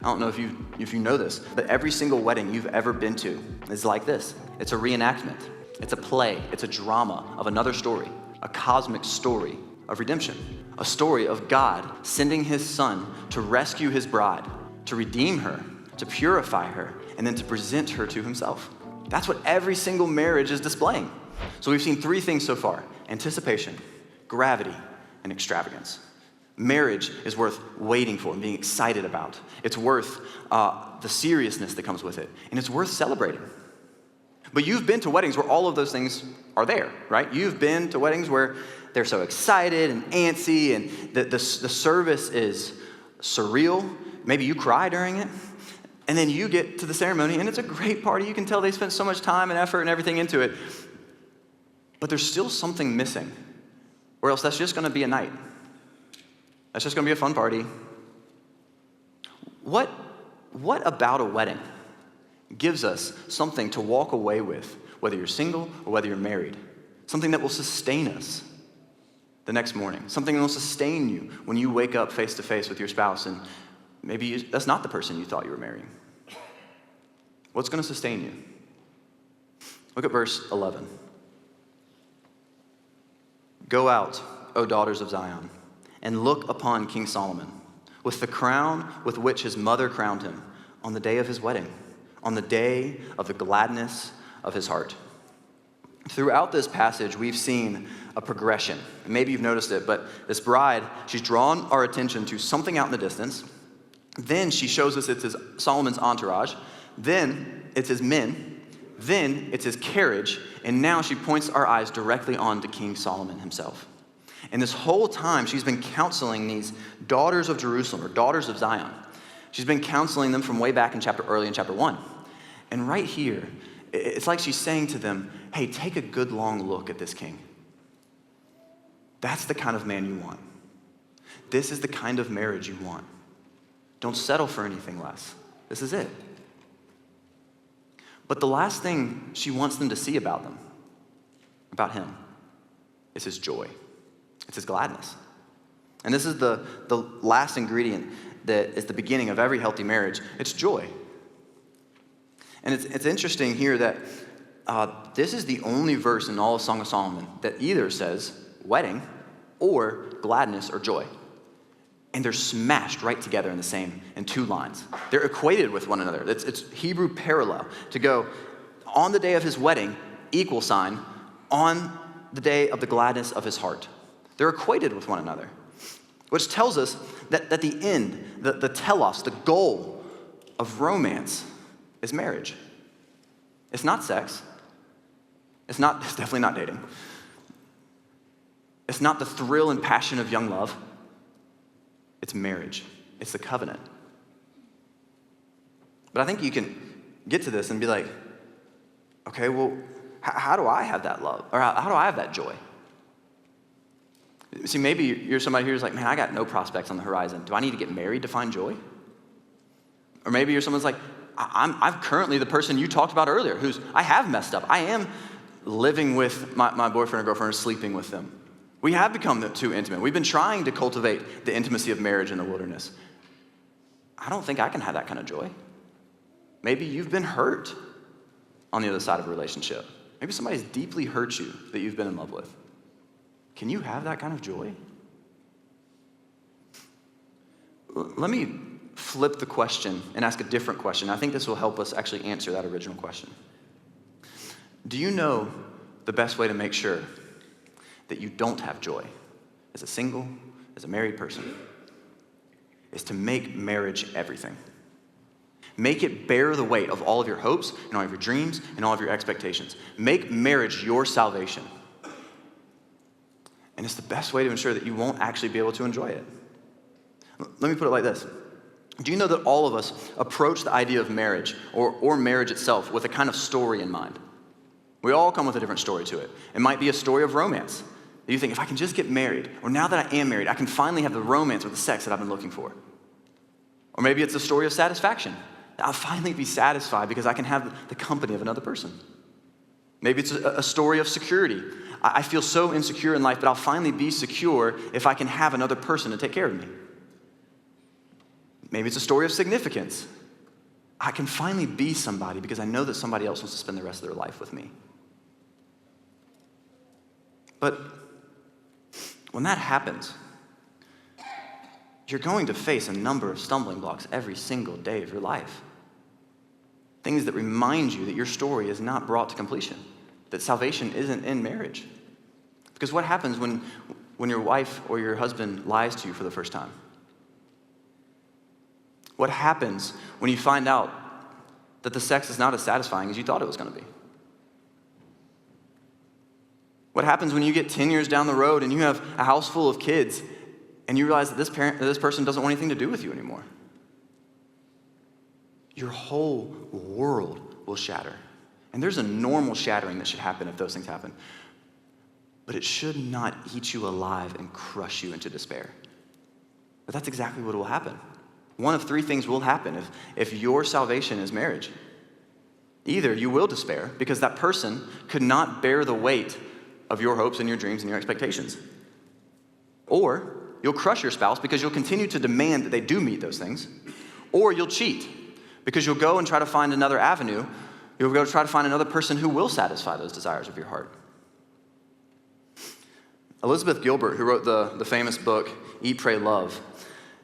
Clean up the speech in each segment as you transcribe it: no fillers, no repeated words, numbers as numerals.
I don't know if you know this, but every single wedding you've ever been to is like this. It's a reenactment. It's a play. It's a drama of another story, a cosmic story of redemption, a story of God sending his son to rescue his bride, to redeem her, to purify her, and then to present her to himself. That's what every single marriage is displaying. So we've seen three things so far: anticipation, gravity, and extravagance. Marriage is worth waiting for and being excited about. It's worth the seriousness that comes with it, and it's worth celebrating. But you've been to weddings where all of those things are there, right? You've been to weddings where they're so excited and antsy, and the service is surreal. Maybe you cry during it, and then you get to the ceremony, and it's a great party. You can tell they spent so much time and effort and everything into it, but there's still something missing, or else that's just going to be a night. That's just going to be a fun party. What about a wedding gives us something to walk away with, whether you're single or whether you're married? Something that will sustain us the next morning. Something that will sustain you when you wake up face to face with your spouse and maybe that's not the person you thought you were marrying. What's going to sustain you? Look at verse 11. Go out, O daughters of Zion, and look upon King Solomon with the crown with which his mother crowned him on the day of his wedding, on the day of the gladness of his heart. Throughout this passage, we've seen a progression. Maybe you've noticed it, but this bride, she's drawn our attention to something out in the distance. Then she shows us it's Solomon's entourage. Then it's his men. Then it's his carriage. And now she points our eyes directly on to King Solomon himself. And this whole time, she's been counseling these daughters of Jerusalem, or daughters of Zion. She's been counseling them from way back early in chapter 1. And right here, it's like she's saying to them, hey, take a good long look at this king. That's the kind of man you want. This is the kind of marriage you want. Don't settle for anything less. This is it. But the last thing she wants them to see about him, is his joy. It's his gladness. And this is the last ingredient that is the beginning of every healthy marriage. It's joy. And it's interesting here that this is the only verse in all of Song of Solomon that either says wedding or gladness or joy. And they're smashed right together in two lines. They're equated with one another. It's Hebrew parallel to go on the day of his wedding, equal sign, on the day of the gladness of his heart. They're equated with one another, which tells us that the end, the telos, the goal of romance is marriage. It's not sex. It's definitely not dating. It's not the thrill and passion of young love. It's marriage. It's the covenant. But I think you can get to this and be like, okay, well, how do I have that love? Or how do I have that joy? See, maybe you're somebody who's like, man, I got no prospects on the horizon. Do I need to get married to find joy? Or maybe you're someone's like, I'm currently the person you talked about earlier, I have messed up. I am living with my boyfriend or girlfriend or sleeping with them. We have become too intimate. We've been trying to cultivate the intimacy of marriage in the wilderness. I don't think I can have that kind of joy. Maybe you've been hurt on the other side of a relationship. Maybe somebody's deeply hurt you that you've been in love with. Can you have that kind of joy? Let me flip the question and ask a different question. I think this will help us actually answer that original question. Do you know the best way to make sure that you don't have joy as a single, as a married person, is to make marriage everything? Make it bear the weight of all of your hopes and all of your dreams and all of your expectations. Make marriage your salvation. And it's the best way to ensure that you won't actually be able to enjoy it. Let me put it like this. Do you know that all of us approach the idea of marriage or marriage itself with a kind of story in mind? We all come with a different story to it. It might be a story of romance. You think, if I can just get married, or now that I am married, I can finally have the romance or the sex that I've been looking for. Or maybe it's a story of satisfaction. I'll finally be satisfied because I can have the company of another person. Maybe it's a story of security. I feel so insecure in life, but I'll finally be secure if I can have another person to take care of me. Maybe it's a story of significance. I can finally be somebody because I know that somebody else wants to spend the rest of their life with me. But when that happens, you're going to face a number of stumbling blocks every single day of your life. Things that remind you that your story is not brought to completion, that salvation isn't in marriage. Because what happens when your wife or your husband lies to you for the first time? What happens when you find out that the sex is not as satisfying as you thought it was going to be? What happens when you get 10 years down the road and you have a house full of kids and you realize that this person doesn't want anything to do with you anymore? Your whole world will shatter. And there's a normal shattering that should happen if those things happen. But it should not eat you alive and crush you into despair. But that's exactly what will happen. One of three things will happen if your salvation is marriage. Either you will despair because that person could not bear the weight of your hopes and your dreams and your expectations. Or you'll crush your spouse because you'll continue to demand that they do meet those things. Or you'll cheat because you'll go and try to find another avenue. You'll go try to find another person who will satisfy those desires of your heart. Elizabeth Gilbert, who wrote the famous book, Eat, Pray, Love,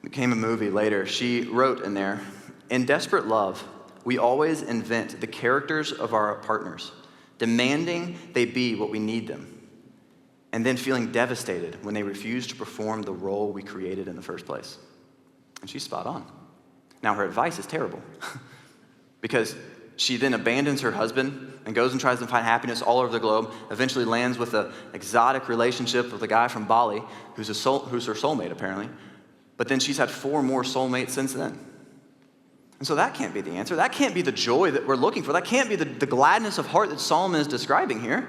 became a movie later. She wrote in there, "In desperate love, we always invent the characters of our partners, demanding they be what we need them, and then feeling devastated when they refuse to perform the role we created in the first place." And she's spot on. Now, her advice is terrible because she then abandons her husband and goes and tries to find happiness all over the globe, eventually lands with an exotic relationship with a guy from Bali who's her soulmate, apparently. But then she's had 4 more soulmates since then. And so that can't be the answer. That can't be the joy that we're looking for. That can't be the gladness of heart that Solomon is describing here.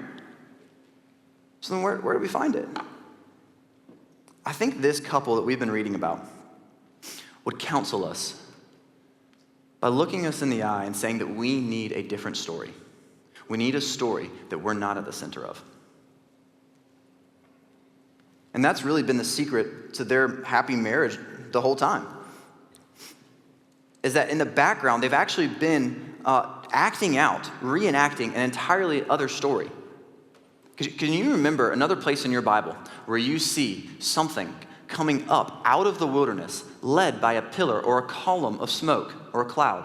So then where do we find it? I think this couple that we've been reading about would counsel us by looking us in the eye and saying that we need a different story. We need a story that we're not at the center of. And that's really been the secret to their happy marriage the whole time. Is that in the background, they've actually been acting out, reenacting an entirely other story. Can you remember another place in your Bible where you see something coming up out of the wilderness led by a pillar or a column of smoke or a cloud?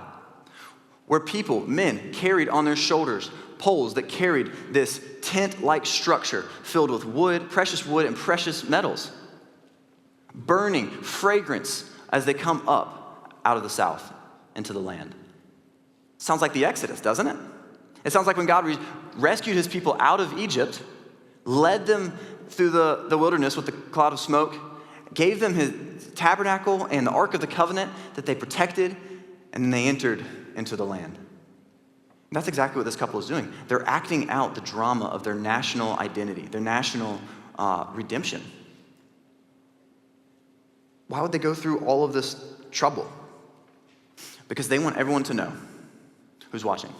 Where people, men, carried on their shoulders poles that carried this tent-like structure filled with wood, and precious metals, burning fragrance as they come up out of the south into the land. Sounds like the Exodus, doesn't it? It sounds like when God rescued his people out of Egypt, led them through the wilderness with the cloud of smoke, gave them his tabernacle and the Ark of the Covenant that they protected, and then they entered into the land. And that's exactly what this couple is doing. They're acting out the drama of their national identity, their national redemption. Why would they go through all of this trouble? Because they want everyone to know, who's watching,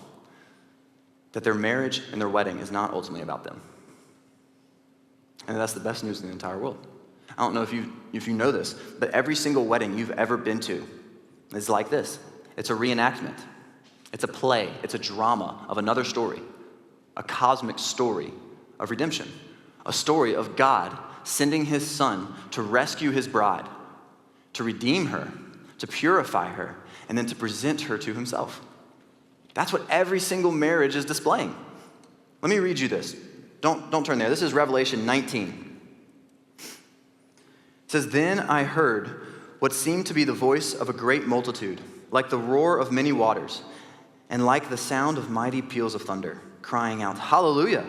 that their marriage and their wedding is not ultimately about them. And that's the best news in the entire world. I don't know if you know this, but every single wedding you've ever been to is like this. It's a reenactment. It's a play. It's a drama of another story, a cosmic story of redemption, a story of God sending his son to rescue his bride, to redeem her, to purify her, and then to present her to himself. That's what every single marriage is displaying. Let me read you this. Don't turn there. This is Revelation 19. It says, "Then I heard what seemed to be the voice of a great multitude, like the roar of many waters, and like the sound of mighty peals of thunder, crying out, 'Hallelujah!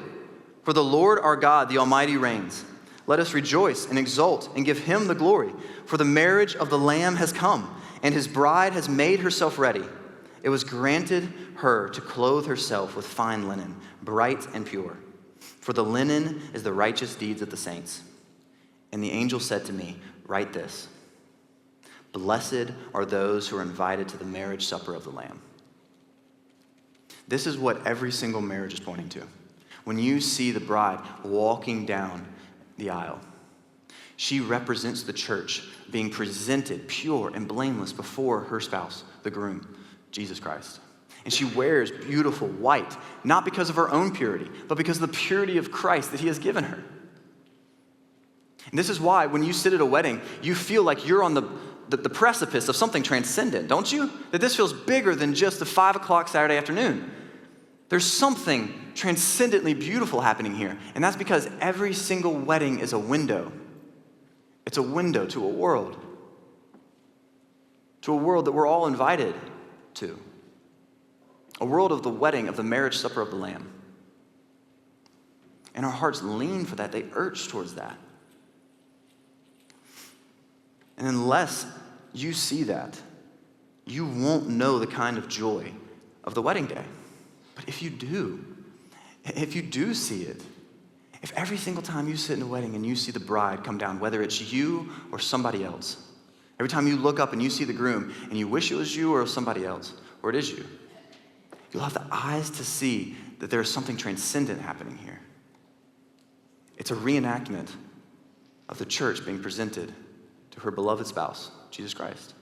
For the Lord our God, the Almighty reigns. Let us rejoice and exult and give him the glory. For the marriage of the Lamb has come, and his bride has made herself ready. It was granted her to clothe herself with fine linen, bright and pure. For the linen is the righteous deeds of the saints.' And the angel said to me, 'Write this: Blessed are those who are invited to the marriage supper of the Lamb.'" This is what every single marriage is pointing to. When you see the bride walking down the aisle, She represents the church being presented pure and blameless before her spouse, the groom, Jesus Christ. And she wears beautiful white, not because of her own purity, but because of the purity of Christ that he has given her. And this is why when you sit at a wedding, you feel like you're on the precipice of something transcendent, don't you? That this feels bigger than just a 5 o'clock Saturday afternoon. There's something transcendently beautiful happening here. And that's because every single wedding is a window. It's a window to a world that we're all invited to. A world of the wedding, of the marriage supper of the Lamb. And our hearts lean for that. They urge towards that. And unless you see that, you won't know the kind of joy of the wedding day. But if you do see it, if every single time you sit in a wedding and you see the bride come down, whether it's you or somebody else, every time you look up and you see the groom and you wish it was you or somebody else, or it is you, you'll have the eyes to see that there's something transcendent happening here. It's a reenactment of the church being presented to her beloved spouse, Jesus Christ.